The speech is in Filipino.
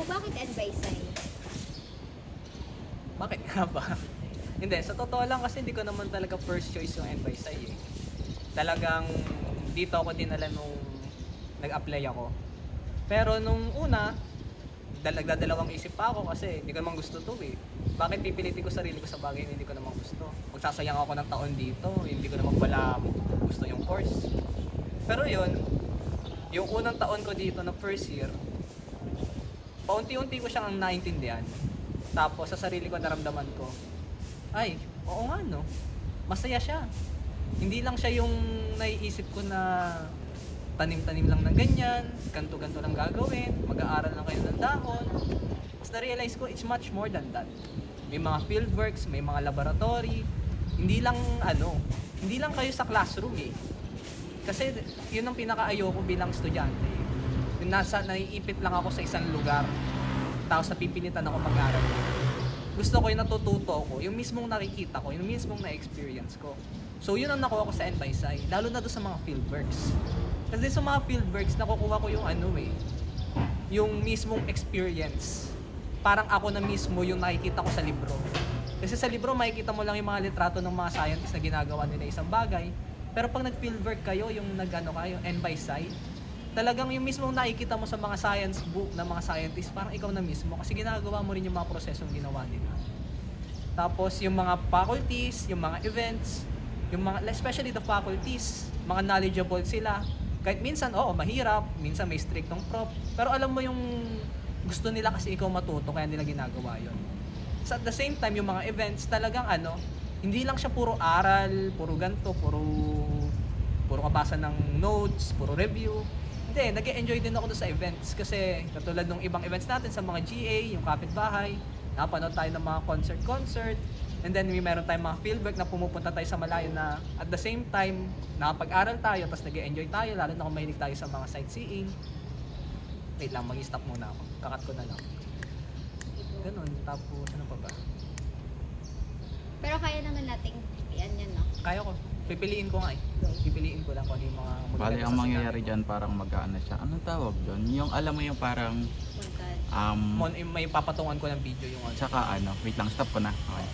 bakit Advice? Bakit nga ba? Hindi, sa totoo lang kasi hindi ko naman talaga first choice yung NYSI eh. Talagang dito ako dinala nung nag-apply ako. Pero nung una, nagdadalawang isip pa ako kasi hindi ko naman gusto to eh. Bakit pipilitin ko sarili ko sa bagay na hindi ko naman gusto? Magsasayang ako ng taon dito, hindi ko naman pala gusto yung course. Pero yun, yung unang taon ko dito na first year, paunti-unti ko siyang naintindihan. Tapos sa sarili ko naramdaman ko, ay, oo nga no, masaya siya. Hindi lang siya yung naiisip ko na tanim-tanim lang ng ganyan, ganto-ganto lang gagawin, mag-aaral lang kayo ng dahon. Mas na-realize ko, it's much more than that. May mga fieldworks, may mga laboratory, hindi lang kayo sa classroom eh. Kasi yun ang pinaka-ayoko bilang estudyante. Yung naiipit lang ako sa isang lugar, tapos napipilitan ako mag-aral. Gusto ko yung natututo ko, yung mismong nakikita ko, yung mismong na-experience ko. So yun ang nakuha ko sa NYSI, lalo na doon sa mga fieldworks. Kasi sa mga fieldworks, nakukuha ko yung yung mismong experience. Parang ako na mismo yung nakikita ko sa libro. Kasi sa libro, makikita mo lang yung mga litrato ng mga scientists na ginagawa nila isang bagay. Pero pag nag-fieldwork kayo, yung yung NYSI, talagang yung mismong nakikita mo sa mga science book ng mga scientists, parang ikaw na mismo kasi ginagawa mo rin yung mga prosesong ginawa nila. Tapos yung mga faculties, yung mga events, especially the faculties, mga knowledgeable sila. Kahit minsan, mahirap, minsan may strictong prof, pero alam mo yung gusto nila kasi ikaw matuto, kaya nila ginagawa yun. So at the same time, yung mga events, talagang hindi lang siya puro aral, puro ganto, puro kabasa ng notes, puro review. Hindi, nag-enjoy din ako doon sa events kasi katulad ng ibang events natin sa mga GA, yung kapitbahay, napanood tayo ng mga concert, and then meron tayong mga fieldwork na pumupunta tayo sa malayo na at the same time, nakapag-aral tayo, tapos nag-enjoy tayo, lalo na kung mahilig tayo sa mga sightseeing. Wait lang, mag-stop muna ako. Kakat ko na lang. Ganun, tapos ano pa ba? Pero kaya naman nating yan, no? Kaya ko. Pipiliin ko nga eh. Pipiliin ko lang kung ano yung mga Bali, ang mangyayari dyan parang mag-aano siya. Anong tawag doon? Yung alam mo yung parang Punta. may papatungan ko ng video yung tsaka wait lang, stop ko na. Okay.